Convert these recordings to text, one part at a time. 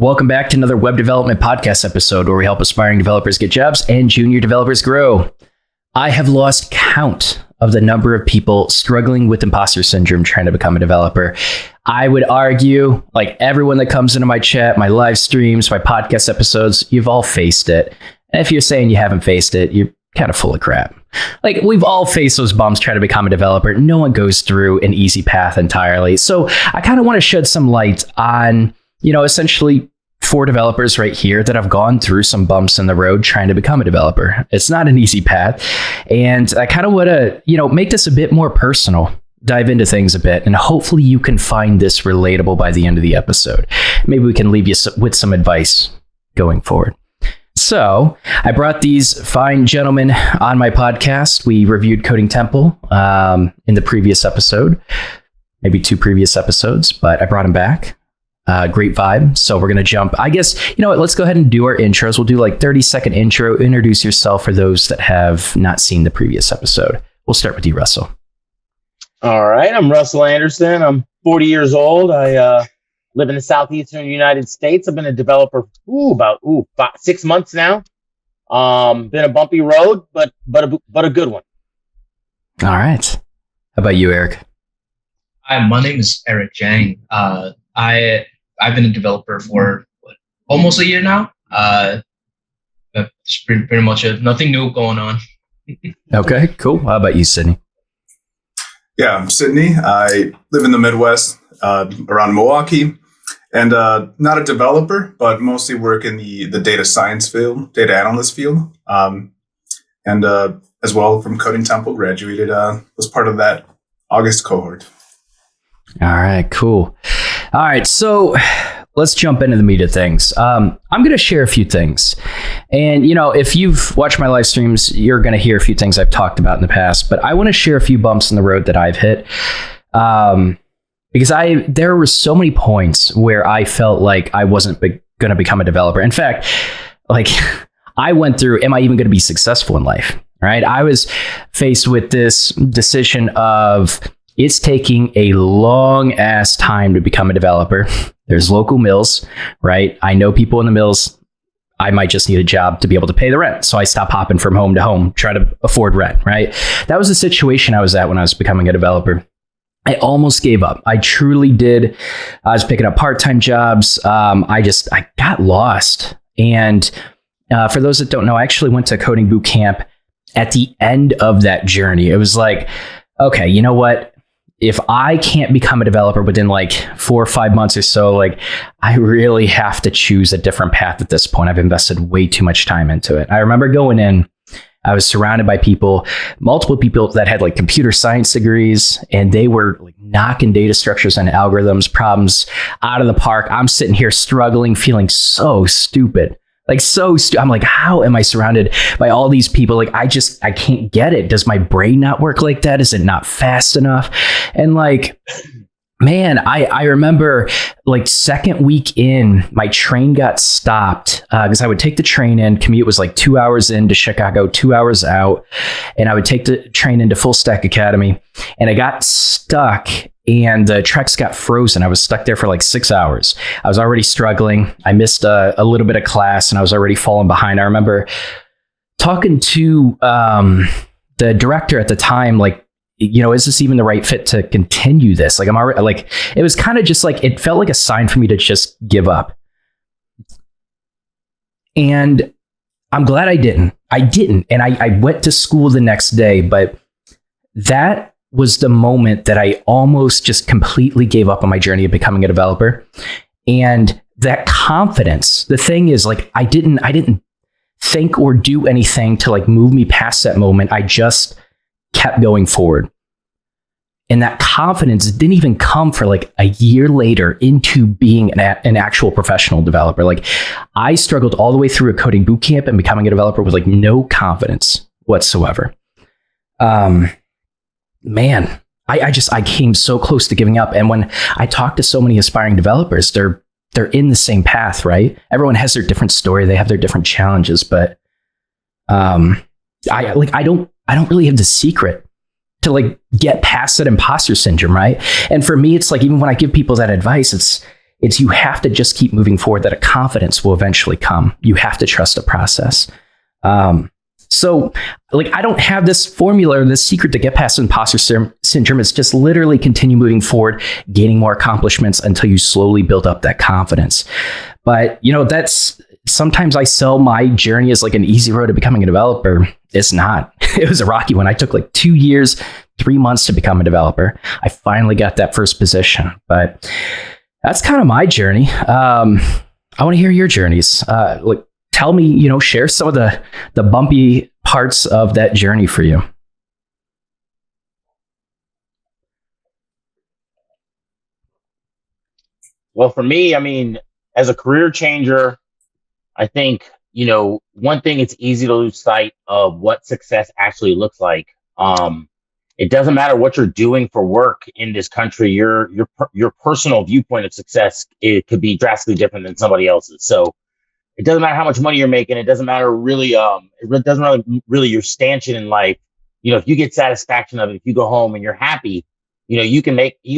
Welcome back to another web development podcast episode where we help aspiring developers get jobs and junior developers grow. I have lost count of the number of people struggling with imposter syndrome trying to become a developer. I would argue, like everyone that comes into my chat, my live streams, my podcast episodes, you've all faced it. And if you're saying you haven't faced it, you're kind of full of crap. Like, we've all faced those bumps trying to become a developer. No one goes through an easy path entirely. So I kind of want to shed some light on, essentially 4 developers right here that have gone through some bumps in the road trying to become a developer. It's not an easy path. And I kind of want to, make this a bit more personal, dive into things a bit, and hopefully you can find this relatable by the end of the episode. Maybe we can leave you with some advice going forward. So I brought these fine gentlemen on my podcast. We reviewed Coding Temple in the previous episode, maybe 2 previous episodes, but I brought them back. Great vibe. So we're going to jump. I guess, let's go ahead and do our intros. We'll do like 30-second intro. Introduce yourself for those that have not seen the previous episode. We'll start with you, Russell. All right. I'm Russell Anderson. I'm 40 years old. I live in the southeastern United States. I've been a developer about 6 months now. Been a bumpy road, but a good one. All right. How about you, Eric? Hi, my name is Eric Jiang. I've been a developer for almost a year now. It's pretty much it. Nothing new going on. Okay, cool. How about you, Sydney? Yeah, I'm Sydney. I live in the Midwest, around Milwaukee, and not a developer, but mostly work in the data science field, data analyst field, and as well from Coding Temple. Graduated, was part of that August cohort. All right, cool. All right, so let's jump into the meat of things. I'm going to share a few things. And, if you've watched my live streams, you're going to hear a few things I've talked about in the past. But I want to share a few bumps in the road that I've hit. Because there were so many points where I felt like I wasn't going to become a developer. In fact, like I went through, am I even going to be successful in life? Right? I was faced with this decision of, it's taking a long ass time to become a developer. There's local mills, right? I know people in the mills. I might just need a job to be able to pay the rent. So I stopped hopping from home to home, try to afford rent, right? That was the situation I was at when I was becoming a developer. I almost gave up. I truly did. I was picking up part-time jobs. I got lost. And for those that don't know, I actually went to coding boot camp at the end of that journey. It was like, okay, you know what? If I can't become a developer within like 4 or 5 months or so, like I really have to choose a different path at this point. I've invested way too much time into it. I remember going in, I was surrounded by multiple people that had like computer science degrees, and they were like knocking data structures and algorithms problems out of the park. I'm sitting here struggling, feeling so stupid. I'm like, how am I surrounded by all these people? Like, I can't get it. Does my brain not work like that? Is it not fast enough? And like, man, I remember like second week in, my train got stopped because I would take the train in. Commute was like 2 hours into Chicago, 2 hours out. And I would take the train into Full Stack Academy, and I got stuck. And the tracks got frozen. I was stuck there for like 6 hours. I was already struggling. I missed a little bit of class, and I was already falling behind. I remember talking to the director at the time, like, is this even the right fit to continue this? Like, I'm already like, it was kind of just like, it felt like a sign for me to just give up. And I'm glad I didn't. And I went to school the next day, but that was the moment that I almost just completely gave up on my journey of becoming a developer. And that confidence, the thing is, like, I didn't think or do anything to like move me past that moment. I just kept going forward. And that confidence didn't even come for like a year later into being an actual professional developer. Like, I struggled all the way through a coding boot camp and becoming a developer with like no confidence whatsoever. Man, I came so close to giving up. And when I talk to so many aspiring developers, they're in the same path, right? Everyone has their different story. They have their different challenges, but I don't really have the secret to like get past that imposter syndrome, right? And for me, it's like, even when I give people that advice, It's you have to just keep moving forward, that a confidence will eventually come. You have to trust the process. So like, I don't have this formula or this secret to get past imposter syndrome. It's just literally continue moving forward, gaining more accomplishments until you slowly build up that confidence. But, you know, that's sometimes I sell my journey as like an easy road to becoming a developer. It's not. It was a rocky one. I took like 2 years, 3 months to become a developer. I finally got that first position, but that's kind of my journey. I want to hear your journeys. Like, tell me, you know, share some of the bumpy parts of that journey for you. Well, for me, I mean, as a career changer, I think, you know, one thing, it's easy to lose sight of what success actually looks like. It doesn't matter what you're doing for work in this country. Your personal viewpoint of success, it could be drastically different than somebody else's. So it doesn't matter how much money you're making. It doesn't matter really. It doesn't really your stanchion in life. You know, if you get satisfaction of it, if you go home and you're happy, you know, you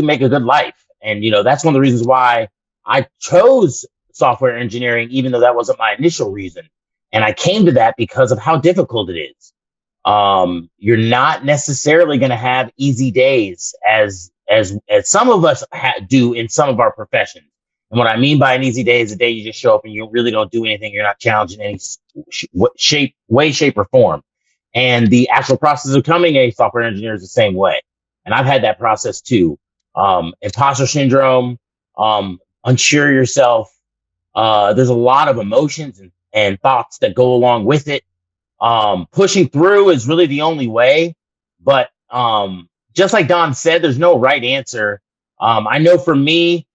make a good life. And, you know, that's one of the reasons why I chose software engineering, even though that wasn't my initial reason. And I came to that because of how difficult it is. You're not necessarily going to have easy days as some of us do in some of our professions. And what I mean by an easy day is a day you just show up and you really don't do anything. You're not challenged in any way, shape, or form. And the actual process of becoming a software engineer is the same way. And I've had that process too. Imposter syndrome, unsure yourself. There's a lot of emotions and thoughts that go along with it. Pushing through is really the only way. But just like Don said, there's no right answer. I know for me,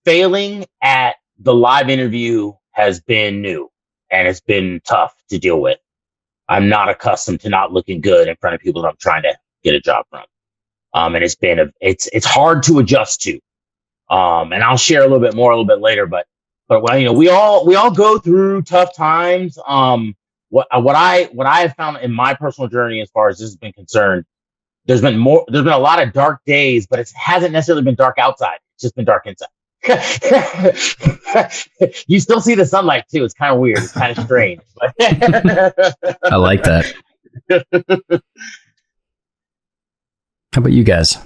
failing at the live interview has been new and it's been tough to deal with. I'm not accustomed to not looking good in front of people that I'm trying to get a job from. And it's hard to adjust to. And I'll share a little bit more a little bit later, but well, you know, we all go through tough times. What I have found in my personal journey, as far as this has been concerned, there's been a lot of dark days, but it hasn't necessarily been dark outside. It's just been dark inside. You still see the sunlight too. It's kind of weird. It's kind of strange. I like that. How about you guys?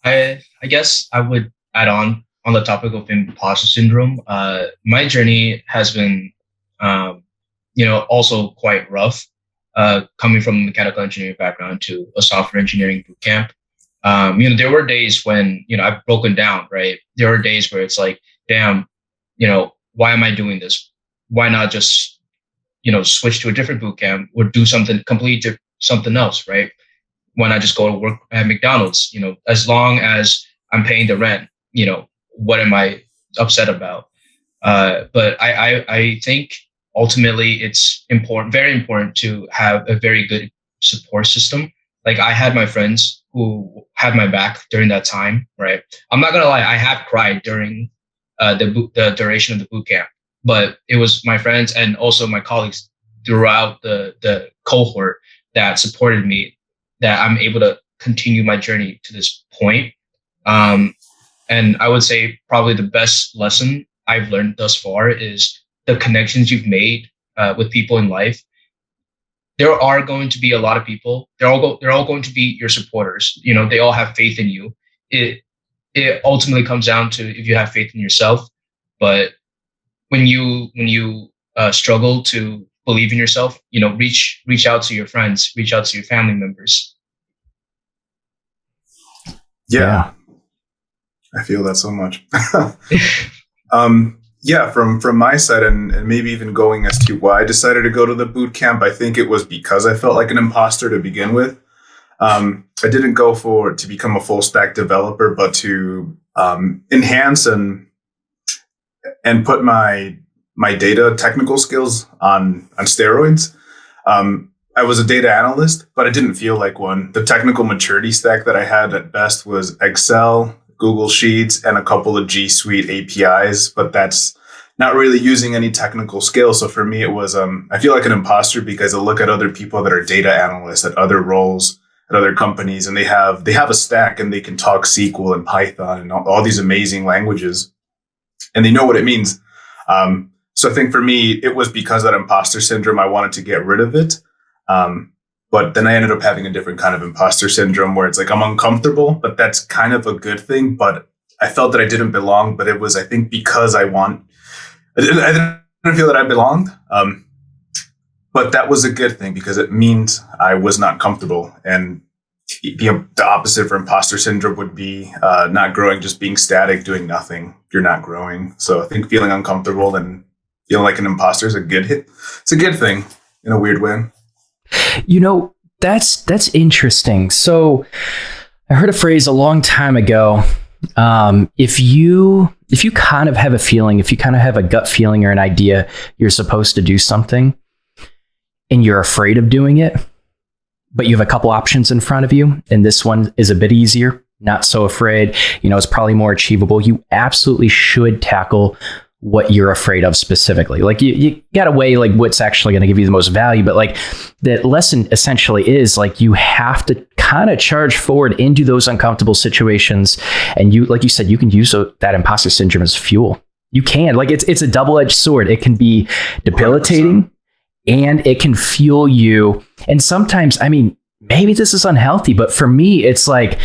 I guess I would add on the topic of imposter syndrome. My journey has been, also quite rough. Coming from a mechanical engineering background to a software engineering bootcamp. There were days when, I've broken down, right? There are days where it's like, damn, why am I doing this? Why not just, switch to a different bootcamp or do something completely something else, right? Why not just go to work at McDonald's? As long as I'm paying the rent, what am I upset about? But I think ultimately it's important, very important to have a very good support system. Like I had my friends who had my back during that time, right? I'm not gonna lie, I have cried during the duration of the boot camp, but it was my friends and also my colleagues throughout the cohort that supported me, that I'm able to continue my journey to this point. And I would say probably the best lesson I've learned thus far is the connections you've made with people in life. There are going to be a lot of people. They're all going to be your supporters. They all have faith in you. It ultimately comes down to if you have faith in yourself. But when you struggle to believe in yourself, reach out to your friends, reach out to your family members. Yeah. I feel that so much. Yeah, from my side, and maybe even going as to why I decided to go to the boot camp, I think it was because I felt like an imposter to begin with. I didn't go to become a full stack developer, but to enhance and put my data technical skills on steroids. I was a data analyst, but I didn't feel like one. The technical maturity stack that I had at best was Excel, Google Sheets, and a couple of G Suite APIs, but that's not really using any technical skill. So for me, it was, I feel like an imposter because I look at other people that are data analysts at other roles at other companies, and they have a stack, and they can talk SQL and Python and all these amazing languages, and they know what it means. So I think for me, it was because of that imposter syndrome, I wanted to get rid of it. But then I ended up having a different kind of imposter syndrome where it's like I'm uncomfortable, but that's kind of a good thing. But I felt that I didn't belong, but it was, I think, because I didn't feel that I belonged. But that was a good thing because it means I was not comfortable. And the opposite for imposter syndrome would be not growing, just being static, doing nothing. You're not growing. So I think feeling uncomfortable and feeling like an imposter is a good hit. It's a good thing in a weird way. You know, that's interesting. So I heard a phrase a long time ago. If you kind of have a feeling, if you kind of have a gut feeling or an idea you're supposed to do something and you're afraid of doing it, but you have a couple options in front of you, and this one is a bit easier, not so afraid, it's probably more achievable, you absolutely should tackle what you're afraid of specifically. Like you got to weigh like what's actually going to give you the most value. But like the lesson essentially is like you have to kind of charge forward into those uncomfortable situations. And you, like you said, you can use that imposter syndrome as fuel. You can, like it's a double-edged sword. It can be debilitating 100%. And it can fuel you. And sometimes, I mean, maybe this is unhealthy, but for me, it's like,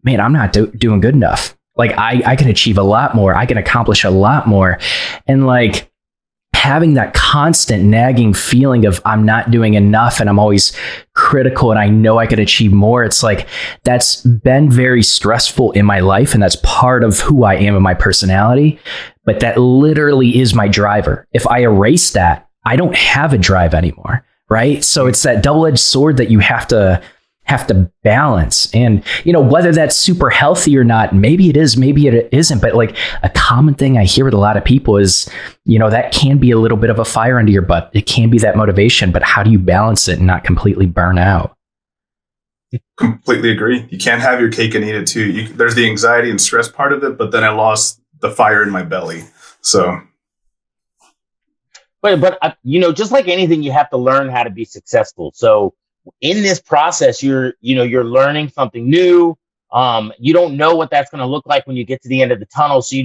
man, I'm not doing good enough. Like I can achieve a lot more. I can accomplish a lot more. And like having that constant nagging feeling of I'm not doing enough and I'm always critical and I know I could achieve more. It's like that's been very stressful in my life. And that's part of who I am and my personality. But that literally is my driver. If I erase that, I don't have a drive anymore. Right. So it's that double-edged sword that you have to balance. And, whether that's super healthy or not, maybe it is, maybe it isn't. But like a common thing I hear with a lot of people is, that can be a little bit of a fire under your butt. It can be that motivation, but how do you balance it and not completely burn out? Completely agree. You can't have your cake and eat it too. There's the anxiety and stress part of it, but then I lost the fire in my belly. So. But just like anything, you have to learn how to be successful. So in this process, you're learning something new. You don't know what that's going to look like when you get to the end of the tunnel. So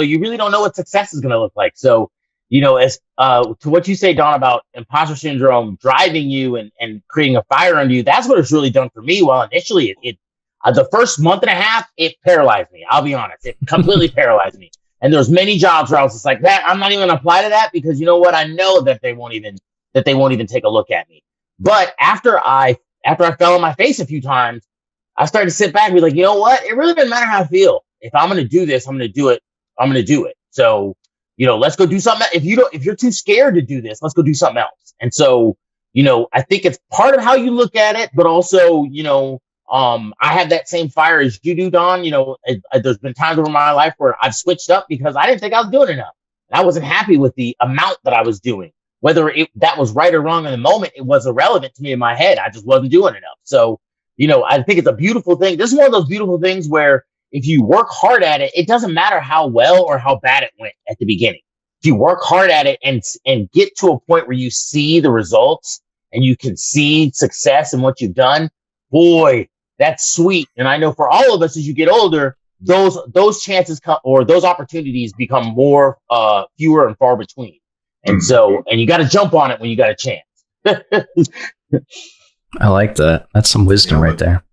you really don't know what success is going to look like. So, as to what you say, Don, about imposter syndrome driving you and creating a fire under you, that's what it's really done for me. Well, initially it the first month and a half, it paralyzed me. I'll be honest. It completely paralyzed me. And there's many jobs where I was just like, that I'm not even gonna apply to that because you know what? I know that they won't even take a look at me. But after I fell on my face a few times, I started to sit back and be like, you know what? It really doesn't matter how I feel. If I'm gonna do this, I'm gonna do it. I'm gonna do it. So, let's go do something. If you're too scared to do this, let's go do something else. And so, I think it's part of how you look at it, but also, I have that same fire as you do, Don. There's been times over my life where I've switched up because I didn't think I was doing enough. And I wasn't happy with the amount that I was doing. Whether that was right or wrong in the moment, it was irrelevant to me in my head. I just wasn't doing enough. So, I think it's a beautiful thing. This is one of those beautiful things where if you work hard at it, it doesn't matter how well or how bad it went at the beginning. If you work hard at it and get to a point where you see the results and you can see success in what you've done, boy, that's sweet. And I know for all of us, as you get older, those chances come, or those opportunities become more fewer and far between. And so, and you got to jump on it when you got a chance. I like that. That's some wisdom right there.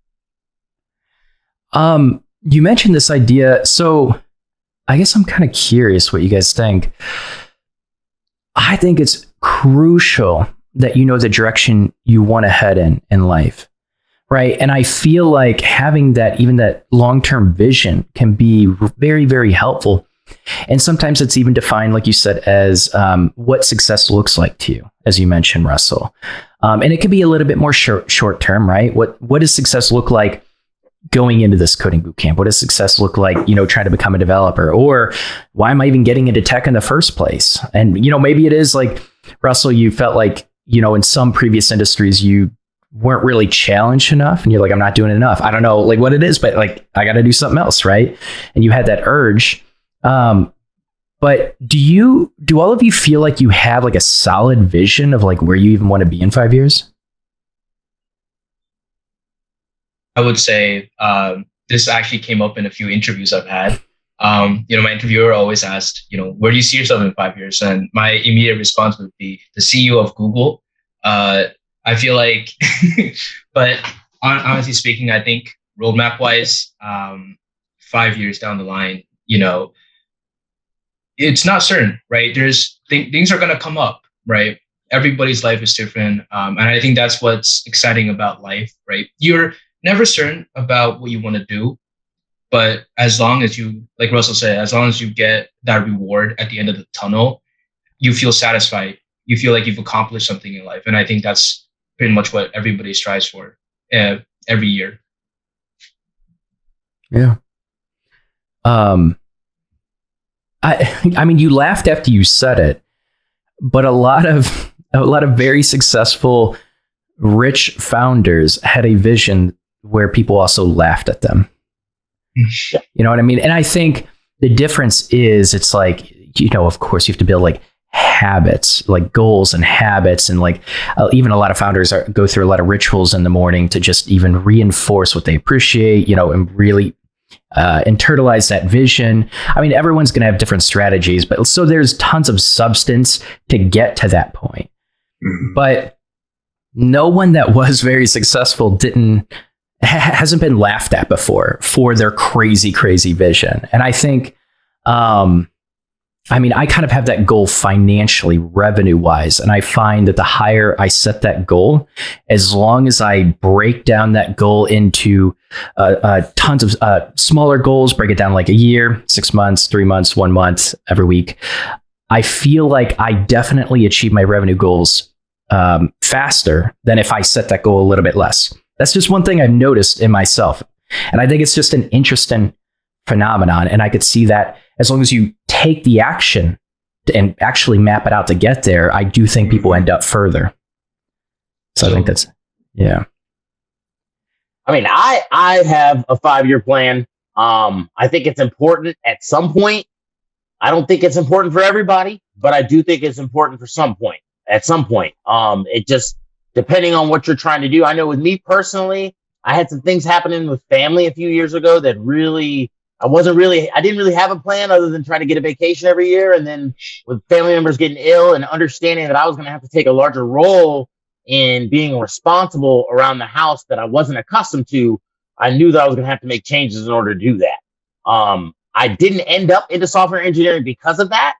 You mentioned this idea. So I guess I'm kind of curious what you guys think. I think it's crucial that you know the direction you want to head in life. Right. And I feel like having that long-term vision can be very, very helpful. And sometimes it's even defined, like you said, as what success looks like to you, as you mentioned, Russell. And it can be a little bit more short term, right? What does success look like going into this coding bootcamp? What does success look like, trying to become a developer? Or why am I even getting into tech in the first place? And, maybe it is like, Russell, you felt like, in some previous industries, you weren't really challenged enough and you're like, I'm not doing enough. I don't know like what it is, but like, I got to do something else. Right. And you had that urge. But do all of you feel like you have like a solid vision of like where you even want to be in 5 years? I would say this actually came up in a few interviews I've had. My interviewer always asked, where do you see yourself in 5 years? And my immediate response would be the CEO of Google. I feel like, but honestly speaking, I think roadmap wise, 5 years down the line, it's not certain, right? There's things are going to come up, right? Everybody's life is different. And I think that's what's exciting about life, right? You're never certain about what you want to do. But as long as you, like Russell said, as long as you get that reward at the end of the tunnel, you feel satisfied. You feel like you've accomplished something in life. And I think that's pretty much what everybody strives for every year. Yeah. I mean, you laughed after you said it, but a lot of very successful, rich founders had a vision where people also laughed at them. You know what I mean? And I think the difference is it's like, of course you have to build like habits, like goals and habits. And like even a lot of founders go through a lot of rituals in the morning to just even reinforce what they appreciate, and really internalize that vision. I mean, everyone's going to have different strategies, but so there's tons of substance to get to that point. Mm-hmm. But no one that was very successful hasn't been laughed at before for their crazy vision. And I think, I kind of have that goal financially, revenue wise. And I find that the higher I set that goal, as long as I break down that goal into tons of smaller goals, break it down like a year, 6 months, 3 months, 1 month, every week, I feel like I definitely achieve my revenue goals faster than if I set that goal a little bit less. That's just one thing I've noticed in myself. And I think it's just an interesting phenomenon. And I could see that as long as you take the action and actually map it out to get there, I do think people end up further. So I think that's, yeah. I mean, I have a 5-year plan. I think it's important at some point. I don't think it's important for everybody, but I do think it's important for at some point. It just, depending on what you're trying to do. I know with me personally, I had some things happening with family a few years ago that really, I didn't really have a plan other than trying to get a vacation every year. And then with family members getting ill and understanding that I was going to have to take a larger role in being responsible around the house that I wasn't accustomed to, I knew that I was going to have to make changes in order to do that. I didn't end up into software engineering because of that.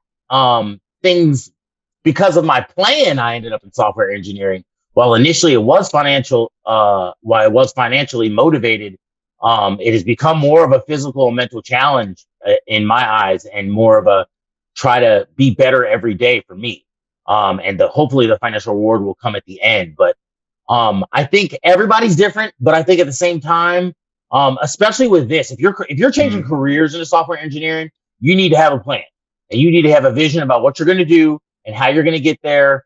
Because of my plan, I ended up in software engineering. While initially it was financially motivated, it has become more of a physical and mental challenge in my eyes, and more of a try to be better every day for me. And hopefully the financial reward will come at the end. But I think everybody's different, but I think at the same time, especially with this, if you're changing careers into software engineering, you need to have a plan, and you need to have a vision about what you're going to do and how you're going to get there.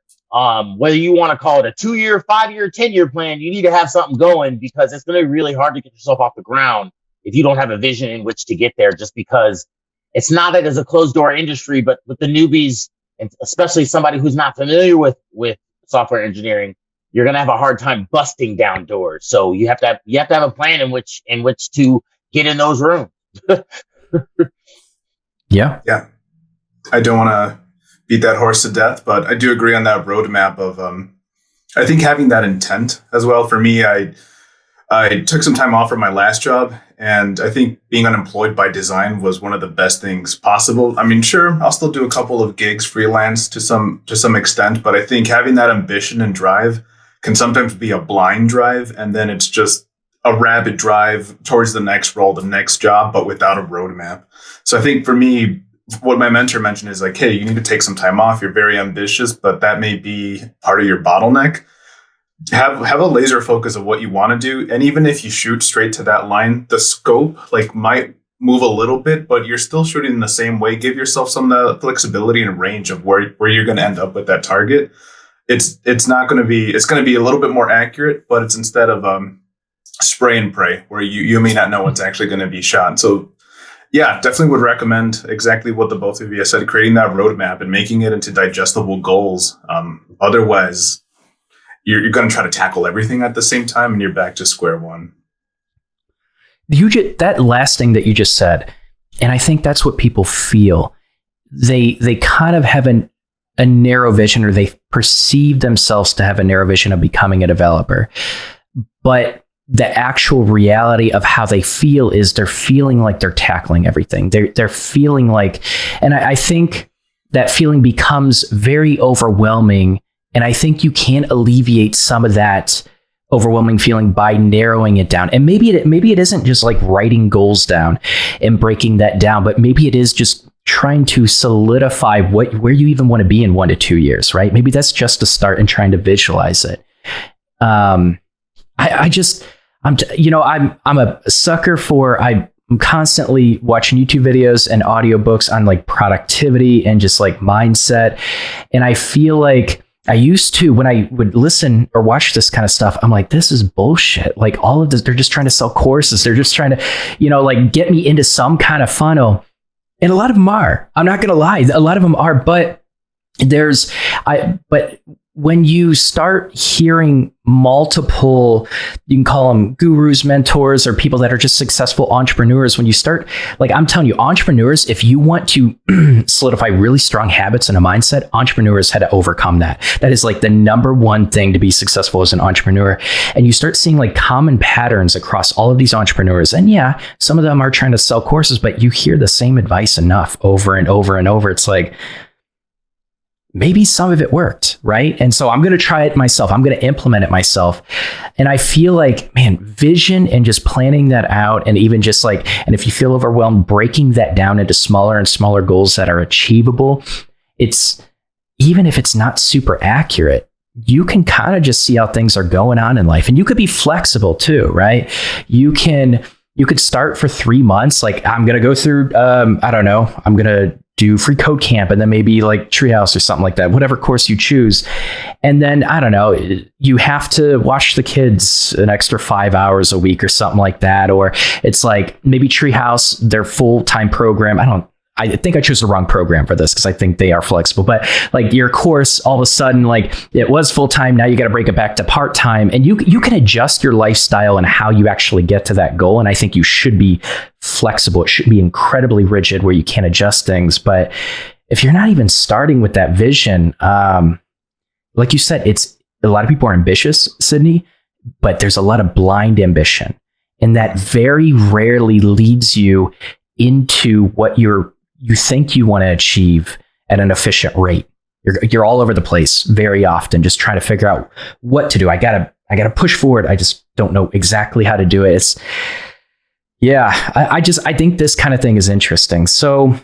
Whether you want to call it a 2-year, 5-year, 10-year plan, you need to have something going, because it's going to be really hard to get yourself off the ground if you don't have a vision in which to get there, just because it's not that it's a closed door industry, but with the newbies, and especially somebody who's not familiar with software engineering, you're going to have a hard time busting down doors. So you have to have a plan in which to get in those rooms. Yeah. Yeah. I don't want to beat that horse to death, but I do agree on that roadmap of, I think having that intent as well. For me, I took some time off from my last job, and I think being unemployed by design was one of the best things possible. I mean, sure, I'll still do a couple of gigs freelance to some extent, but I think having that ambition and drive can sometimes be a blind drive, and then it's just a rapid drive towards the next role, the next job, but without a roadmap. So I think for me, what my mentor mentioned is like, hey, you need to take some time off. You're very ambitious, but that may be part of your bottleneck. Have a laser focus of what you want to do. And even if you shoot straight to that line, the scope might move a little bit, but you're still shooting in the same way. Give yourself some flexibility and range of where you're going to end up with that target. It's going to be a little bit more accurate, but it's instead of spray and pray, where you may not know what's actually going to be shot. So yeah, definitely would recommend exactly what the both of you have said, creating that roadmap and making it into digestible goals. Otherwise, you're going to try to tackle everything at the same time, and you're back to square one. that last thing that you just said, and I think that's what people feel. They kind of have a narrow vision, or they perceive themselves to have a narrow vision of becoming a developer. But the actual reality of how they feel is they're feeling like they're tackling everything. They're feeling like, and I think that feeling becomes very overwhelming. And I think you can alleviate some of that overwhelming feeling by narrowing it down. And maybe it isn't just like writing goals down and breaking that down, but maybe it is just trying to solidify where you even want to be in 1 to 2 years, right? Maybe that's just a start in trying to visualize it. I'm a sucker for, I'm constantly watching YouTube videos and audiobooks on like productivity and just like mindset. And I feel like I used to, when I would listen or watch this kind of stuff, I'm like, this is bullshit. Like all of this, they're just trying to sell courses. They're just trying to, like get me into some kind of funnel. And a lot of them are, I'm not going to lie. A lot of them are, but but when you start hearing multiple, you can call them gurus, mentors, or people that are just successful entrepreneurs, when you start, like I'm telling you, entrepreneurs, if you want to solidify really strong habits and a mindset, entrepreneurs had to overcome that. That is like the number one thing to be successful as an entrepreneur. And you start seeing like common patterns across all of these entrepreneurs. And yeah, some of them are trying to sell courses, but you hear the same advice enough over and over and over. It's like, maybe some of it worked, right? And so I'm going to try it myself. I'm going to implement it myself. And I feel like, man, vision and just planning that out, and even just like, and if you feel overwhelmed, breaking that down into smaller and smaller goals that are achievable, it's, even if it's not super accurate, you can kind of just see how things are going on in life. And you could be flexible too, right? You could start for 3 months. Like I'm going to go through, I don't know, I'm going to do free code camp, and then maybe like Treehouse or something like that, whatever course you choose. And then, I don't know, you have to watch the kids an extra 5 hours a week or something like that. Or it's like maybe Treehouse, their full-time program. I think I chose the wrong program for this because I think they are flexible, but like your course, all of a sudden, like it was full-time. Now you got to break it back to part-time, and you can adjust your lifestyle and how you actually get to that goal. And I think you should be flexible. It should be incredibly rigid where you can't adjust things. But if you're not even starting with that vision, like you said, it's a lot of people are ambitious, Sydney, but there's a lot of blind ambition, and that very rarely leads you into what you think you want to achieve at an efficient rate. You're all over the place very often, just trying to figure out what to do. I gotta push forward. I just don't know exactly how to do it. I think this kind of thing is interesting. So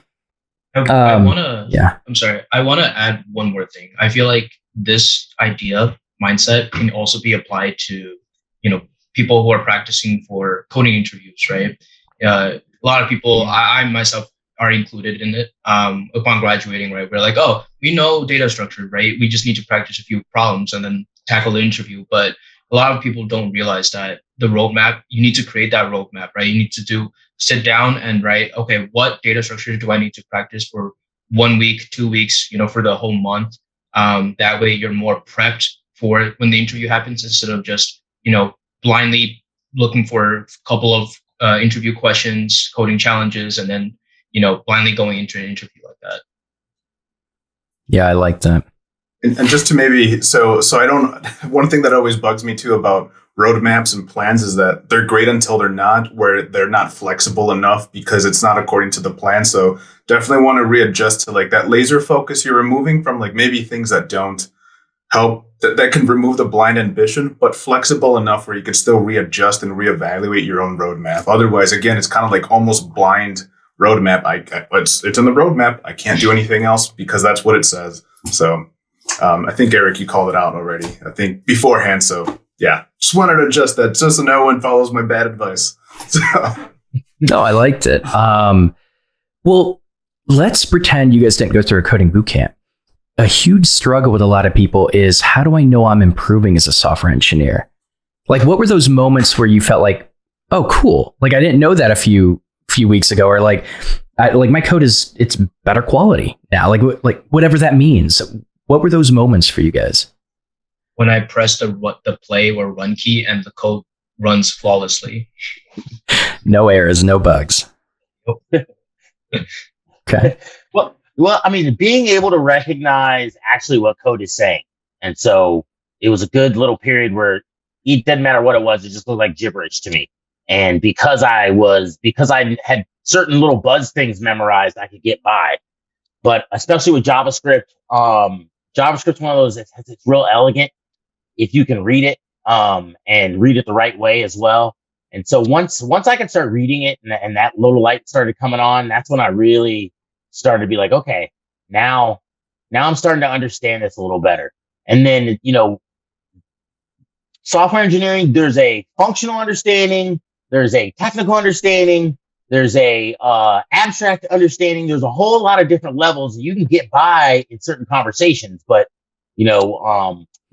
I want to add one more thing. I feel like this idea mindset can also be applied to, people who are practicing for coding interviews, right? A lot of people, I myself, are included in it. Upon graduating, right, we're like, oh, we know data structure, right? We just need to practice a few problems and then tackle the interview. But a lot of people don't realize that the roadmap, you need to create that roadmap, right? You need to sit down and write, okay, what data structure do I need to practice for 1 week, 2 weeks, for the whole month? That way you're more prepped for when the interview happens, instead of just, blindly looking for a couple of interview questions, coding challenges, and then, blindly going into an interview like that. Yeah, I like that. And just to maybe, so I don't, one thing that always bugs me too about roadmaps and plans is that they're great until they're not, where they're not flexible enough because it's not according to the plan. So definitely want to readjust to like that laser focus you're removing from like maybe things that don't help, that can remove the blind ambition, but flexible enough where you could still readjust and reevaluate your own roadmap. Otherwise, again, it's kind of like almost blind roadmap. It's in the roadmap. I can't do anything else because that's what it says. So I think, Eric, you called it out already, I think beforehand. So yeah, just wanted to adjust that just so no one follows my bad advice. So. No, I liked it. Well, let's pretend you guys didn't go through a coding boot camp. A huge struggle with a lot of people is, how do I know I'm improving as a software engineer? Like, what were those moments where you felt like, oh, cool. Like, I didn't know that a few weeks ago, or like my code it's better quality now. Like whatever that means. What were those moments for you guys? When I pressed the play or run key and the code runs flawlessly. No errors, no bugs. Okay. Well, I mean, being able to recognize actually what code is saying. And so it was a good little period where it didn't matter what it was. It just looked like gibberish to me. And because I had certain little buzz things memorized, I could get by. But especially with JavaScript, JavaScript's one of those, it's real elegant if you can read it, and read it the right way as well. And so once I could start reading it and that little light started coming on, that's when I really started to be like, okay, now I'm starting to understand this a little better. And then, software engineering, there's a functional understanding, there's a technical understanding, there's a abstract understanding. There's a whole lot of different levels you can get by in certain conversations. But,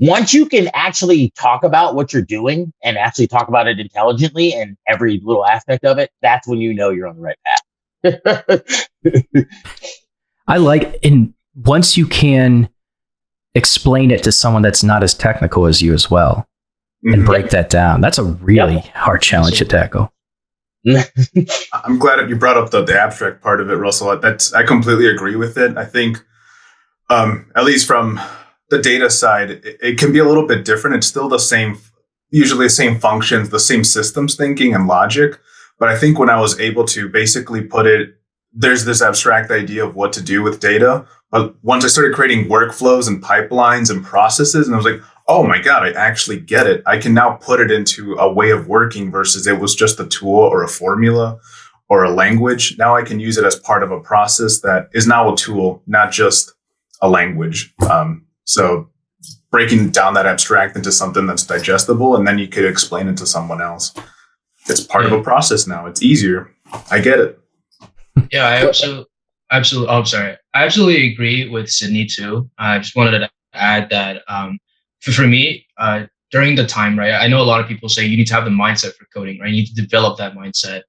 once you can actually talk about what you're doing and actually talk about it intelligently and every little aspect of it, that's when you know you're on the right path. And once you can explain it to someone that's not as technical as you as well, and break that down, that's a really hard challenge to tackle. I'm glad that you brought up the abstract part of it, Russell. I completely agree with it. I think, at least from the data side, it can be a little bit different. It's still usually the same functions, the same systems thinking and logic. But I think when I was able to basically there's this abstract idea of what to do with data. But once I started creating workflows and pipelines and processes, and I was like, oh my God, I actually get it. I can now put it into a way of working versus it was just a tool or a formula or a language. Now I can use it as part of a process that is now a tool, not just a language. So breaking down that abstract into something that's digestible, and then you could explain it to someone else. It's part of a process now. It's easier. I get it. Yeah, I absolutely. Oh, sorry. I absolutely agree with Sydney too. I just wanted to add that for me, during the time, right, I know a lot of people say you need to have the mindset for coding, right? You need to develop that mindset.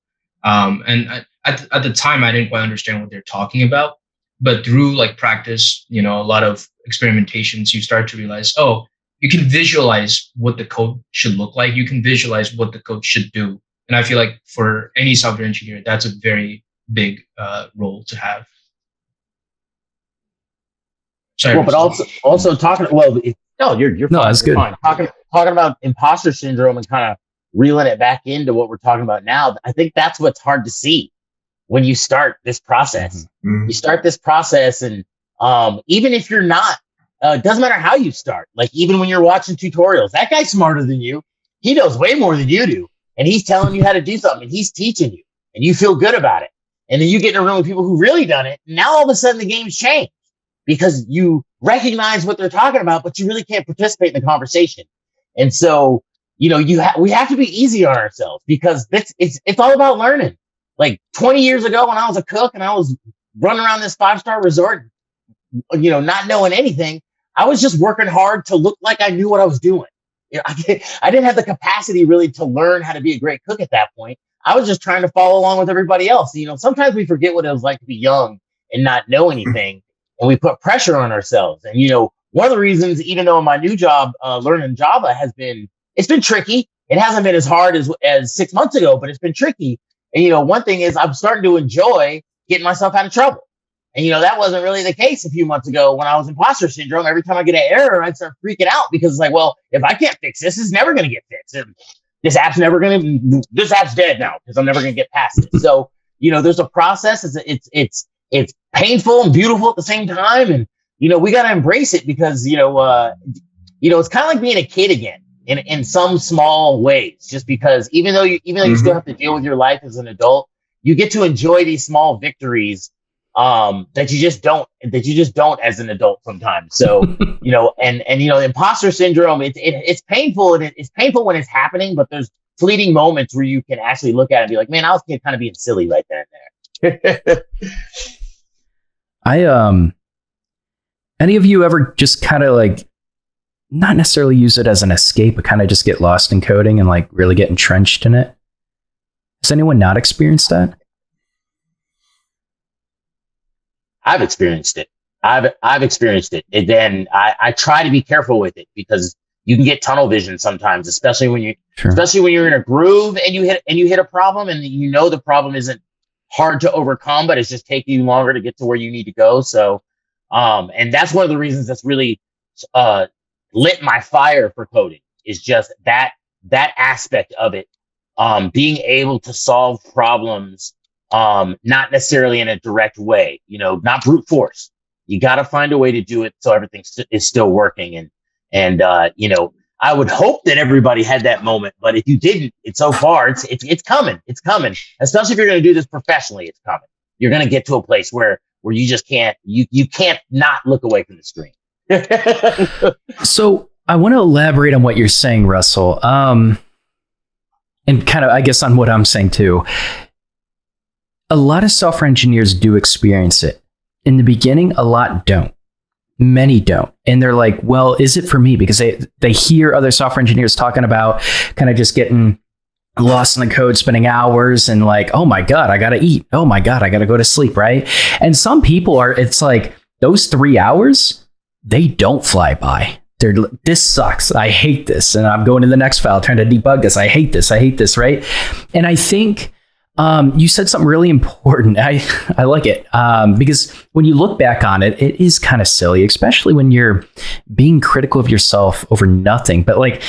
And at the time, I didn't quite understand what they're talking about. But through like practice, a lot of experimentations, you start to realize, oh, you can visualize what the code should look like. You can visualize what the code should do. And I feel like for any software engineer, that's a very big role to have. Sorry, well, but also talking. Well, you're fine. No, that's good. Fine. Talking about imposter syndrome and kind of reeling it back into what we're talking about now. I think that's what's hard to see when you start this process. Mm-hmm. You start this process, and even if you're not, it doesn't matter how you start. Like even when you're watching tutorials, that guy's smarter than you. He knows way more than you do, and he's telling you how to do something. And he's teaching you, and you feel good about it. And then you get in a room with people who really done it. And now all of a sudden the game's changed because you recognize what they're talking about, but you really can't participate in the conversation. And so, we have to be easy on ourselves because it's all about learning. Like 20 years ago when I was a cook and I was running around this 5-star resort, not knowing anything, I was just working hard to look like I knew what I was doing. I didn't have the capacity really to learn how to be a great cook at that point. I was just trying to follow along with everybody else. Sometimes we forget what it was like to be young and not know anything, and we put pressure on ourselves. And, one of the reasons, even though my new job, learning Java it's been tricky. It hasn't been as hard as 6 months ago, but it's been tricky. And, one thing is I'm starting to enjoy getting myself out of trouble. And, that wasn't really the case a few months ago when I was imposter syndrome. Every time I get an error, I'd start freaking out because it's like, well, if I can't fix this, it's never going to get fixed. And this app's dead now because I'm never going to get past it. So, there's a process. It's painful and beautiful at the same time. And, we got to embrace it because, it's kind of like being a kid again in some small ways, just because even though you still have to deal with your life as an adult, you get to enjoy these small victories that you just don't as an adult sometimes. So, imposter syndrome, it's painful and it's painful when it's happening, but there's fleeting moments where you can actually look at it and be like, man, I was kind of being silly right there and there. Any of you ever just kind of like not necessarily use it as an escape, but kind of just get lost in coding and like really get entrenched in it? Has anyone not experienced that? I've experienced it. I've experienced it. And then I try to be careful with it because, you can get tunnel vision sometimes, especially when Sure. especially when you're in a groove and you hit a problem and you know the problem isn't hard to overcome, but it's just taking you longer to get to where you need to go. So, and that's one of the reasons that's really lit my fire for coding, is just that aspect of it. Being able to solve problems, not necessarily in a direct way, not brute force. You got to find a way to do it so everything is still working. And I would hope that everybody had that moment, but if you didn't, it's coming. It's coming. Especially if you're going to do this professionally, it's coming. You're going to get to a place where you just can't, you can't not look away from the screen. So I want to elaborate on what you're saying, Russell. And kind of, I guess, on what I'm saying too. A lot of software engineers do experience it. In the beginning, a lot don't. Many don't. And they're like, well, is it for me? Because they hear other software engineers talking about kind of just getting lost in the code, spending hours, and like, oh my God, I got to eat. Oh my God, I got to go to sleep, right? And some people it's like those 3 hours, they don't fly by. This sucks. I hate this. And I'm going to the next file, trying to debug this. I hate this, right? And I think you said something really important. I like it because when you look back on it, it is kind of silly, especially when you're being critical of yourself over nothing. But like,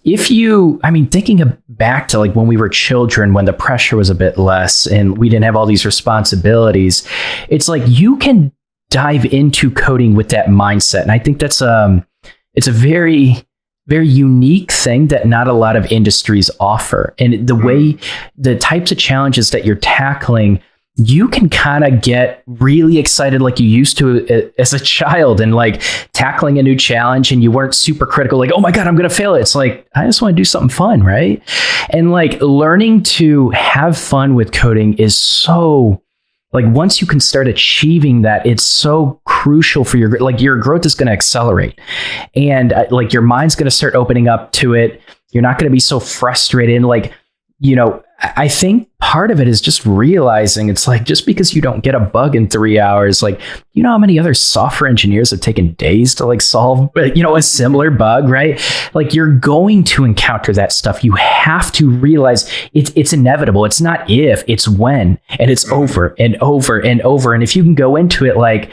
thinking back to like when we were children, when the pressure was a bit less and we didn't have all these responsibilities, it's like you can dive into coding with that mindset. And I think that's it's a very, very unique thing that not a lot of industries offer. And the types of challenges that you're tackling, you can kind of get really excited like you used to as a child, and like tackling a new challenge, and you weren't super critical, like, oh my God, I'm going to fail it. It's like, I just want to do something fun, right? And like learning to have fun with coding is so, like, once you can start achieving that, it's so crucial for your growth is going to accelerate, and like your mind's going to start opening up to it. You're not going to be so frustrated. And like, I think part of it is just realizing it's like, just because you don't get a bug in 3 hours, like, how many other software engineers have taken days to like solve, a similar bug, right? Like, you're going to encounter that stuff. You have to realize it's inevitable. It's not if, it's when, and it's over and over and over. And if you can go into it like,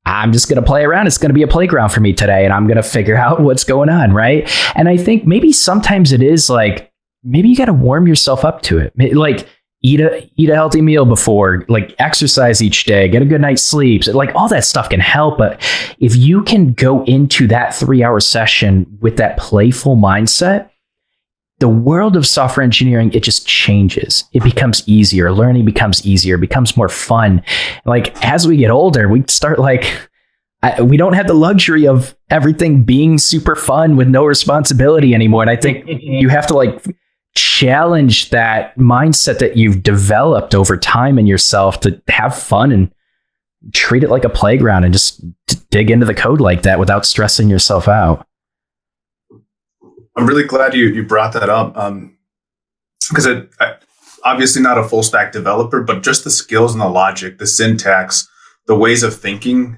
I'm just going to play around. It's going to be a playground for me today, and I'm going to figure out what's going on, right? And I think maybe sometimes it is like, maybe you got to warm yourself up to it. Like eat a healthy meal before, like exercise each day, get a good night's sleep. So, like, all that stuff can help. But if you can go into that 3-hour session with that playful mindset, the world of software engineering, it just changes. It becomes easier. Learning becomes easier, becomes more fun. Like, as we get older, we start we don't have the luxury of everything being super fun with no responsibility anymore. And I think you have to like challenge that mindset that you've developed over time in yourself to have fun and treat it like a playground, and just dig into the code like that without stressing yourself out. I'm really glad you brought that up, because I obviously not a full stack developer, but just the skills and the logic, the syntax, the ways of thinking,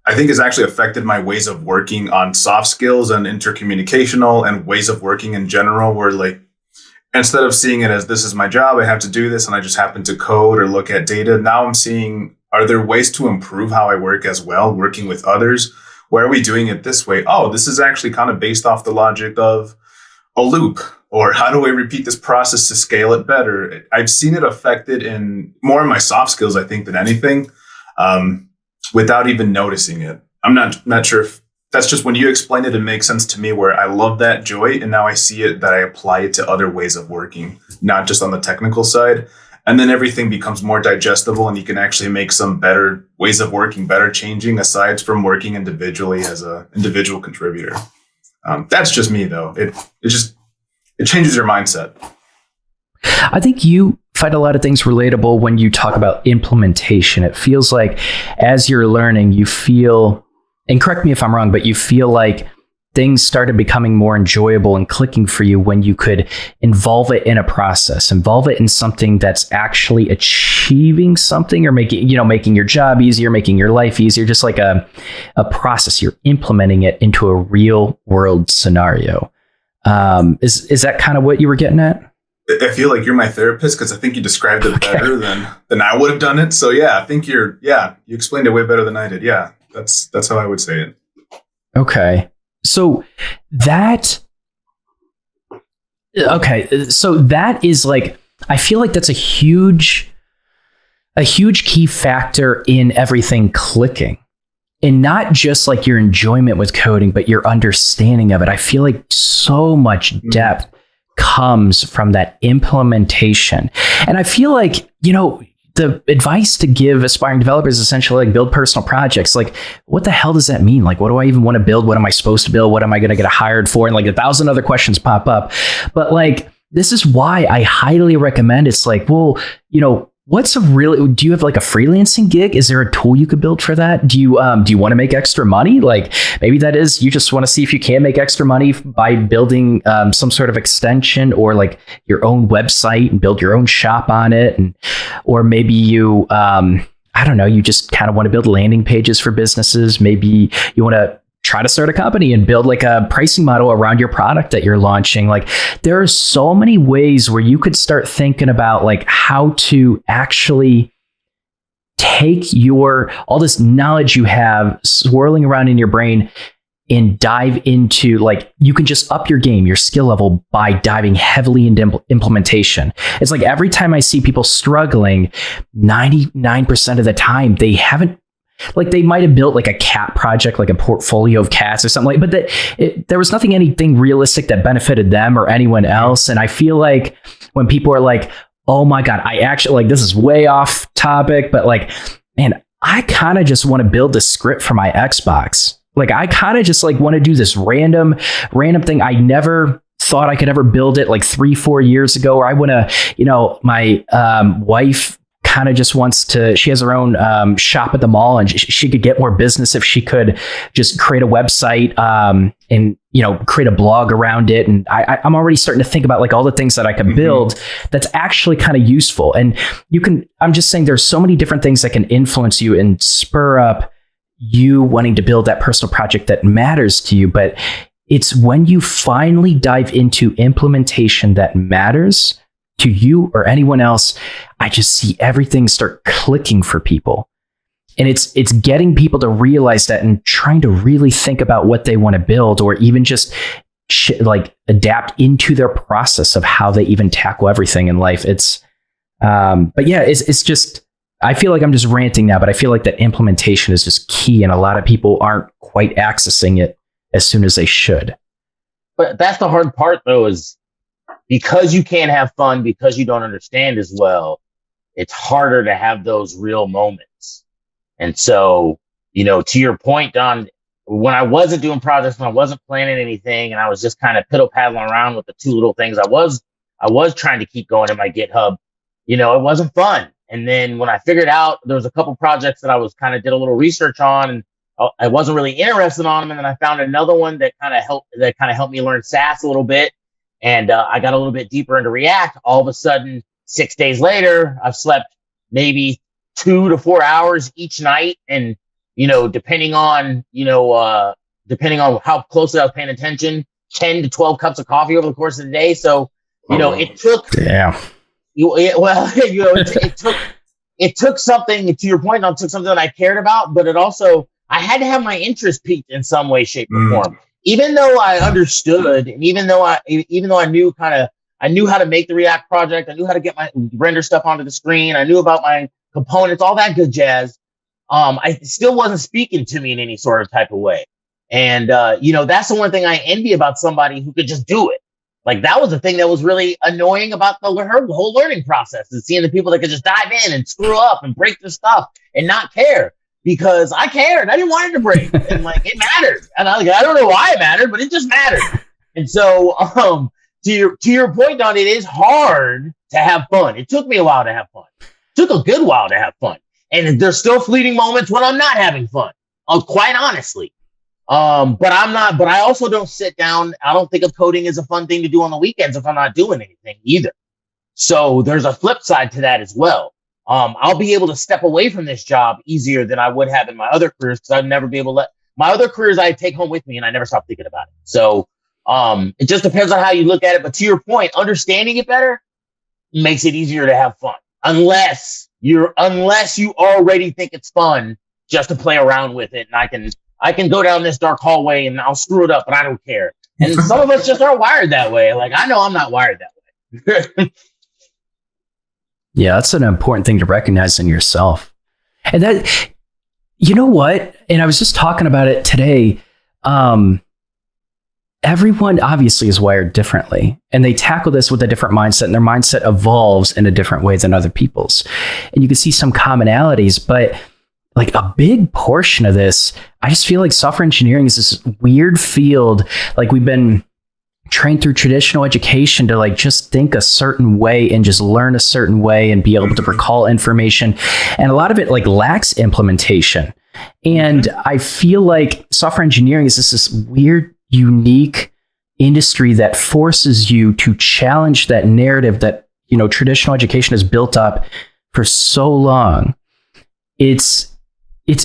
I think has actually affected my ways of working on soft skills and intercommunicational and ways of working in general, where like, instead of seeing it as this is my job, I have to do this and I just happen to code or look at data, now I'm seeing, are there ways to improve how I work as well, working with others? Why are we doing it this way? Oh, this is actually kind of based off the logic of a loop, or how do I repeat this process to scale it better? I've seen it affected in more of my soft skills, I think, than anything, without even noticing it. I'm not sure if that's just, when you explain it, it makes sense to me, where I love that joy. And now I see it that I apply it to other ways of working, not just on the technical side. And then everything becomes more digestible, and you can actually make some better ways of working, better changing, aside from working individually as an individual contributor. That's just me, though. It changes your mindset. I think you find a lot of things relatable when you talk about implementation. It feels like as you're learning, you feel, and correct me if I'm wrong, but you feel like things started becoming more enjoyable and clicking for you when you could involve it in a process, involve it in something that's actually achieving something or making your job easier, making your life easier, just like a process. You're implementing it into a real world scenario. Is that kind of what you were getting at? I feel like you're my therapist because I think you described it better than I would have done it. So yeah, I think you explained it way better than I did. Yeah, that's how I would say it. Okay. So that is like, I feel like that's a huge key factor in everything clicking, and not just like your enjoyment with coding, but your understanding of it. I feel like so much depth comes from that implementation. And I feel like, the advice to give aspiring developers is essentially like build personal projects. Like, what the hell does that mean? Like, what do I even want to build? What am I supposed to build? What am I going to get hired for? And like 1,000 other questions pop up. But like, this is why I highly recommend. It's like, well, do you have like a freelancing gig? Is there a tool you could build for that? Do you want to make extra money? Like, maybe that is, you just want to see if you can make extra money by building some sort of extension or like your own website and build your own shop on it. Or maybe you, I don't know, you just kind of want to build landing pages for businesses. Maybe you want to try to start a company and build like a pricing model around your product that you're launching. Like, there are so many ways where you could start thinking about like how to actually take all this knowledge you have swirling around in your brain and dive into, like, you can just up your game, your skill level, by diving heavily into implementation. It's like every time I see people struggling, 99% of the time they haven't, like, they might have built like a cat project, like a portfolio of cats or something, but there was anything realistic that benefited them or anyone else. And I feel like when people are like, oh my God, I actually, like, this is way off topic, but like, man, I kind of just want to build this script for my Xbox. Like, I kind of just like want to do this random thing. I never thought I could ever build it like 3-4 years ago. Or I want to, my wife kind of just wants to, she has her own shop at the mall, and she could get more business if she could just create a website and create a blog around it. And I'm already starting to think about like all the things that I could build that's actually kind of useful. And I'm just saying there's so many different things that can influence you and spur up you wanting to build that personal project that matters to you. But it's when you finally dive into implementation that matters to you or anyone else, I just see everything start clicking for people. And it's getting people to realize that and trying to really think about what they want to build, or even just like adapt into their process of how they even tackle everything in life. But yeah, it's just, I feel like I'm just ranting now, but I feel like that implementation is just key, and a lot of people aren't quite accessing it as soon as they should. But that's the hard part, though, is because you can't have fun, because you don't understand as well, it's harder to have those real moments. And so, to your point, Don, when I wasn't doing projects, when I wasn't planning anything, and I was just kind of piddle paddling around with the two little things I was trying to keep going in my GitHub, it wasn't fun. And then when I figured out there was a couple projects that I was kind of did a little research on, and I wasn't really interested on them. And then I found another one that kind of helped me learn SAS a little bit. And I got a little bit deeper into React. All of a sudden, 6 days later, I've slept maybe 2 to 4 hours each night. And, depending on how closely I was paying attention, 10 to 12 cups of coffee over the course of the day. So, it took, it took something, to your point, it took something that I cared about, but I had to have my interest piqued in some way, shape, or form. Even though I understood, and even though I knew how to make the React project, I knew how to get my render stuff onto the screen, I knew about my components, all that good jazz. I still wasn't speaking to me in any sort of type of way. And, that's the one thing I envy about somebody who could just do it. Like, that was the thing that was really annoying about the whole learning process, is seeing the people that could just dive in and screw up and break their stuff and not care. Because I cared. I didn't want it to break. And like, it mattered. And I don't know why it mattered, but it just mattered. And so, to your point, Don, it is hard to have fun. It took me a while to have fun. It took a good while to have fun. And there's still fleeting moments when I'm not having fun. Quite honestly. But I also don't sit down. I don't think of coding as a fun thing to do on the weekends if I'm not doing anything either. So there's a flip side to that as well. I'll be able to step away from this job easier than I would have in my other careers, because I'd never be able to my other careers I take home with me and I never stop thinking about it. So it just depends on how you look at it. But to your point, understanding it better makes it easier to have fun. Unless you already think it's fun just to play around with it. And I can go down this dark hallway and I'll screw it up, but I don't care. And some of us just are wired that way. Like, I know I'm not wired that way. Yeah, that's an important thing to recognize in yourself. And that, you know what? And I was just talking about it today. Everyone obviously is wired differently, and they tackle this with a different mindset, and their mindset evolves in a different way than other people's. And you can see some commonalities, but like a big portion of this, I just feel like software engineering is this weird field. Like, we've been trained through traditional education to like just think a certain way and just learn a certain way and be able to recall information. And a lot of it like lacks implementation. And I feel like software engineering is this weird, unique industry that forces you to challenge that narrative that, you know, traditional education has built up for so long. It's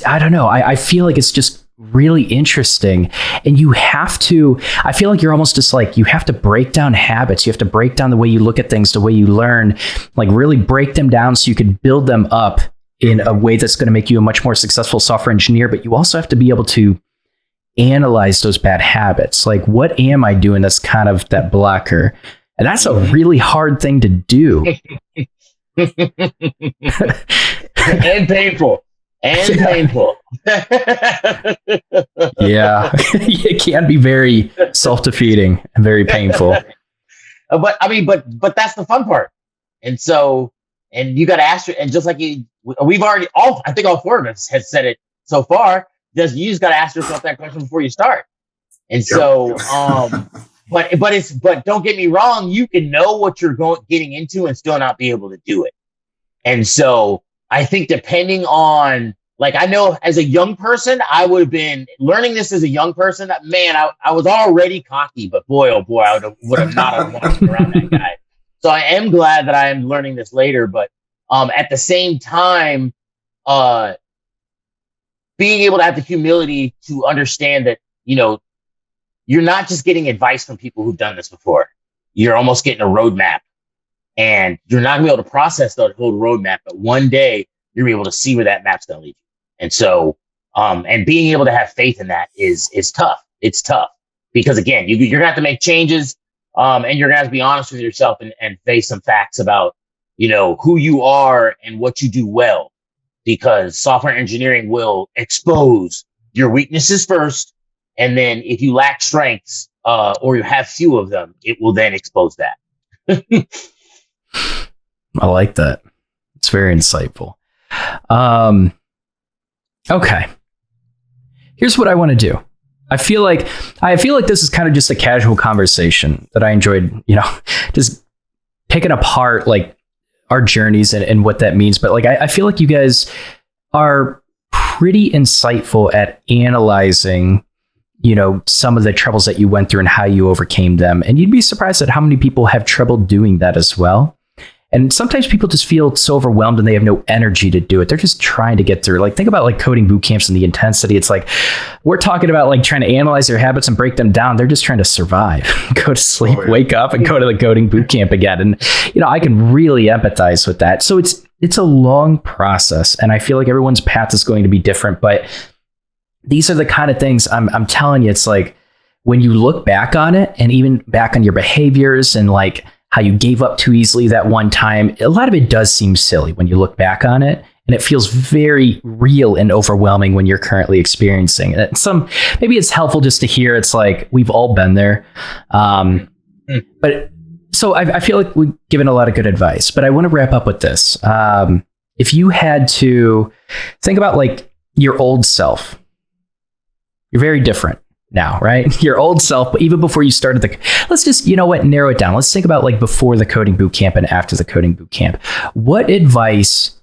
I don't know. I feel like it's just really interesting. And you have to, I feel like you're almost just like, you have to break down habits. You have to break down the way you look at things, the way you learn, like really break them down so you can build them up in a way that's going to make you a much more successful software engineer. But you also have to be able to analyze those bad habits. Like, what am I doing that's kind of that blocker? And that's a really hard thing to do. And painful. Yeah, it can be very self-defeating and very painful. But I mean, but that's the fun part. And so, and you got to ask, and just like we've already I think all four of us has said it so far. You just got to ask yourself that question before you start. And so, but don't get me wrong, you can know what you're getting into and still not be able to do it. And so, I think depending on, like, I know as a young person, I would have been learning this as a young person. Man, I was already cocky, but boy, oh boy, I would have not walked around that guy. So I am glad that I am learning this later. But at the same time, being able to have the humility to understand that, you know, you're not just getting advice from people who've done this before. You're almost getting a roadmap. And you're not going to be able to process the whole roadmap, but one day you're able to see where that map's going to lead you. And so, and being able to have faith in that is tough. It's tough because, again, you're going to have to make changes, and you're going to have to be honest with yourself and face some facts about, you know, who you are and what you do well, because software engineering will expose your weaknesses first. And then if you lack strengths, or you have few of them, it will then expose that. I like that. It's very insightful. Okay. Here's what I want to do. I feel like this is kind of just a casual conversation that I enjoyed, you know, just picking apart like our journeys and what that means. But like, I feel like you guys are pretty insightful at analyzing, you know, some of the troubles that you went through and how you overcame them. And you'd be surprised at how many people have trouble doing that as well. And sometimes people just feel so overwhelmed and they have no energy to do it. They're just trying to get through. Like, think about like coding boot camps and the intensity. It's like, we're talking about like trying to analyze their habits and break them down. They're just trying to survive, go to sleep, wake up and go to the coding boot camp again. And, you know, I can really empathize with that. So it's a long process. And I feel like everyone's path is going to be different, but these are the kind of things I'm telling you. It's like when you look back on it and even back on your behaviors and like how you gave up too easily that one time, a lot of it does seem silly when you look back on it, and it feels very real and overwhelming when you're currently experiencing it. Maybe it's helpful just to hear. It's like we've all been there, but so I feel like we've given a lot of good advice. But I want to wrap up with this. If you had to think about like your old self, you're very different now, right? Your old self, but even before you started let's just, you know what, narrow it down. Let's think about like before the coding boot camp and after the coding boot camp. What advice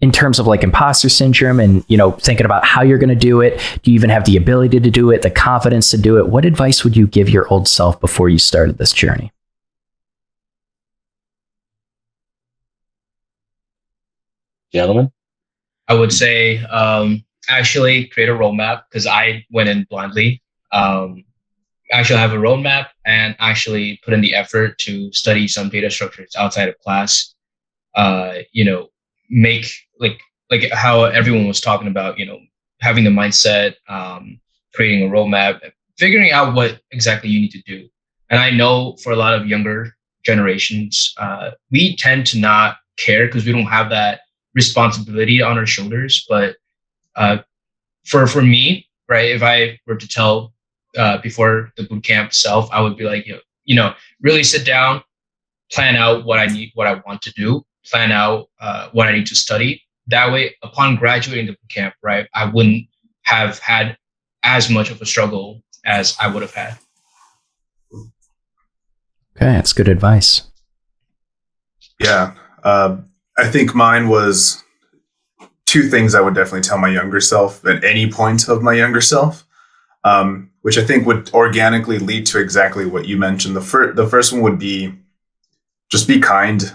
in terms of like imposter syndrome and, thinking about how you're going to do it? Do you even have the ability to do it, the confidence to do it? What advice would you give your old self before you started this journey? Gentlemen? I would say actually create a roadmap, because I went in blindly. Actually have a roadmap and actually put in the effort to study some data structures outside of class. Make like how everyone was talking about, having the mindset, creating a roadmap, figuring out what exactly you need to do. And I know for a lot of younger generations, we tend to not care because we don't have that responsibility on our shoulders. But for me, right, if I were to tell before the bootcamp self, I would be like, really sit down, plan out what I need, what I want to do, plan out what I need to study. That way, upon graduating the bootcamp, right, I wouldn't have had as much of a struggle as I would have had. Okay, that's good advice. Yeah. I think mine was two things I would definitely tell my younger self at any point of my younger self, which I think would organically lead to exactly what you mentioned. The first one would be just be kind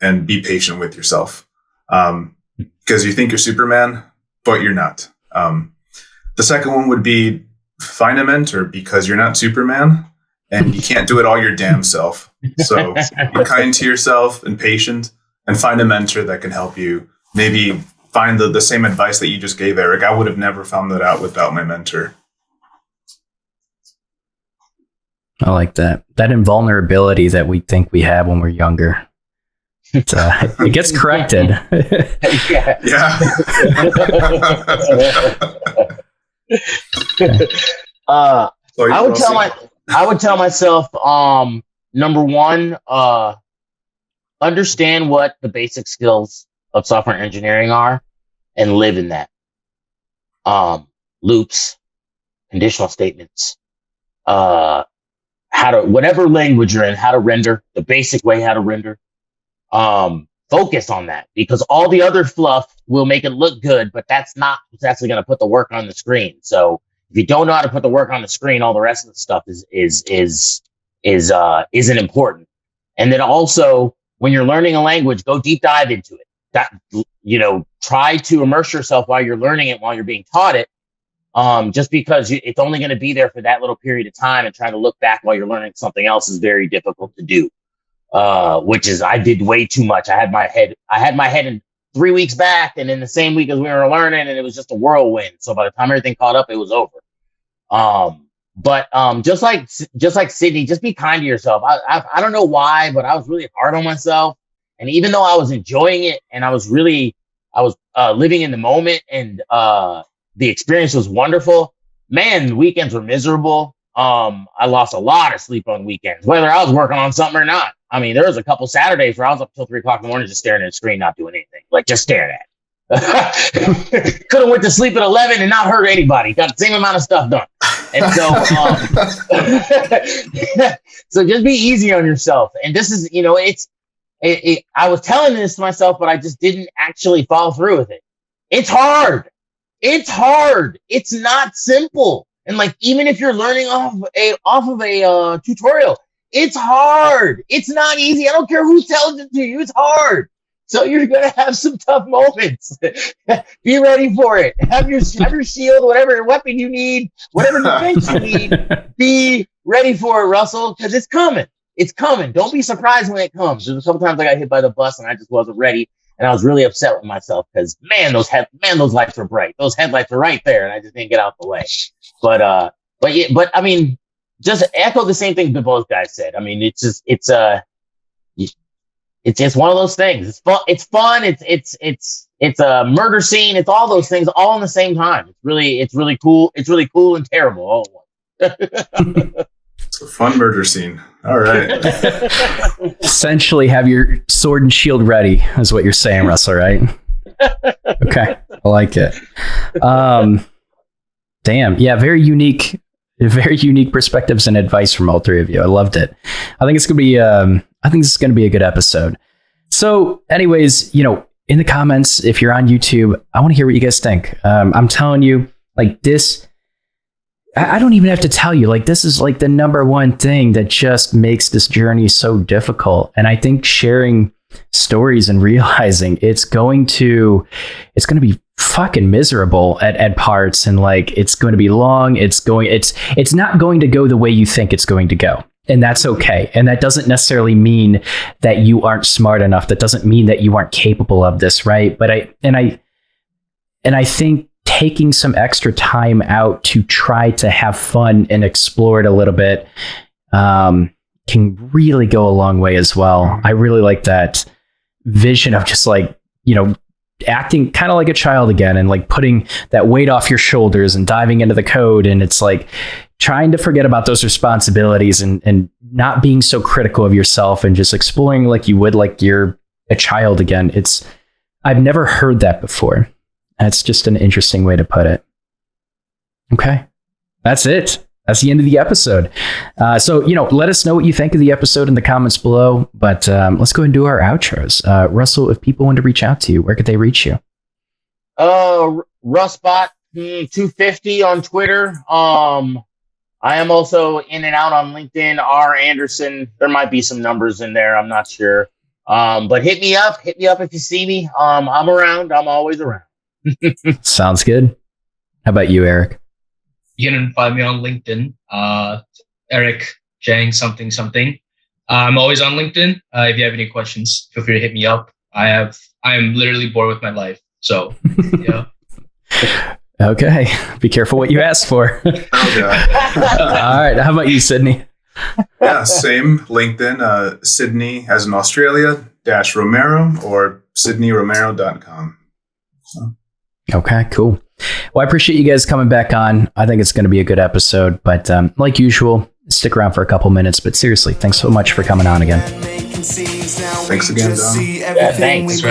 and be patient with yourself, because you think you're Superman, but you're not. The second one would be find a mentor, because you're not Superman and you can't do it all your damn self. So be kind to yourself and patient, and find a mentor that can help you. Maybe find the same advice that you just gave, Eric. I would have never found that out without my mentor. I like that. That invulnerability that we think we have when we're younger. It gets corrected. Yeah. I would tell myself, number one, understand what the basic skills of software engineering are and live in that. Loops, conditional statements, whatever language you're in, how to render, the basic way how to render. Focus on that, because all the other fluff will make it look good, but that's not what's actually going to put the work on the screen. So if you don't know how to put the work on the screen, all the rest of the stuff isn't important. And then also, when you're learning a language, go deep dive into it. That, try to immerse yourself while you're learning it, while you're being taught it. Just because it's only going to be there for that little period of time, and trying to look back while you're learning something else is very difficult to do. Which is, I did way too much. I had my head in 3 weeks back, and in the same week as we were learning, and it was just a whirlwind. So by the time everything caught up, it was over. But just like Sydney, just be kind to yourself. I don't know why, but I was really hard on myself. And even though I was enjoying it, and I was living in the moment, and the experience was wonderful, man, the weekends were miserable. I lost a lot of sleep on weekends, whether I was working on something or not. I mean, there was a couple Saturdays where I was up till 3 o'clock in the morning, just staring at the screen, not doing anything, like just staring at it. Could have went to sleep at 11 and not hurt anybody. Got the same amount of stuff done. And so, so just be easy on yourself. And this is, I was telling this to myself, but I just didn't actually follow through with it. It's hard. It's not simple. And like, even if you're learning off of a tutorial, it's hard. It's not easy. I don't care who tells it to you. It's hard. So you're going to have some tough moments. Be ready for it. Have your shield, whatever weapon you need, whatever defense you need. Be ready for it, Russell, because it's coming. It's coming. Don't be surprised when it comes. There's a couple times I got hit by the bus and I just wasn't ready. And I was really upset with myself because, those lights were bright. Those headlights were right there, and I just didn't get out the way. But I mean, just echo the same thing that both guys said. I mean, it's just one of those things. It's fun. It's a murder scene. It's all those things all in the same time. It's really cool. It's really cool and terrible all at once. It's a fun murder scene. All right. Essentially, have your sword and shield ready, is what you're saying, Russell, right? Okay, I like it. Damn, yeah, very unique perspectives and advice from all three of you. I loved it. I think it's gonna be. I think this is gonna be a good episode. So, anyways, in the comments, if you're on YouTube, I want to hear what you guys think. I'm telling you, like this, I don't even have to tell you, like this is like the number one thing that just makes this journey so difficult. And I think sharing stories and realizing it's going to be fucking miserable at parts, and like it's going to be long. It's not going to go the way you think it's going to go. And that's okay. And that doesn't necessarily mean that you aren't smart enough. That doesn't mean that you aren't capable of this, right? But I think taking some extra time out to try to have fun and explore it a little bit can really go a long way as well. I really like that vision of just like, acting kind of like a child again, and like putting that weight off your shoulders and diving into the code. And it's like trying to forget about those responsibilities and not being so critical of yourself and just exploring like you would like you're a child again. I've never heard that before. And it's just an interesting way to put it. Okay. That's it. That's the end of the episode. So, let us know what you think of the episode in the comments below. But let's go ahead and do our outros. Russell, if people want to reach out to you, where could they reach you? Russbot250 on Twitter. I am also in and out on LinkedIn. R. Anderson. There might be some numbers in there. I'm not sure. But hit me up. Hit me up if you see me. I'm around. I'm always around. Sounds good. How about you, Eric? You can find me on LinkedIn, Eric Jiang something. I'm always on LinkedIn. If you have any questions, feel free to hit me up. I am literally bored with my life, so yeah. Okay, be careful what you ask for. Okay. All right, how about you, Sydney? Yeah, same LinkedIn, Sydney as in Australia -Romero or SydneyRomero.com. So. Okay, cool. Well, I appreciate you guys coming back on. I think it's going to be a good episode, but like usual, stick around for a couple minutes. But seriously, thanks so much for coming on again. Thanks again, Don. Yeah, thanks.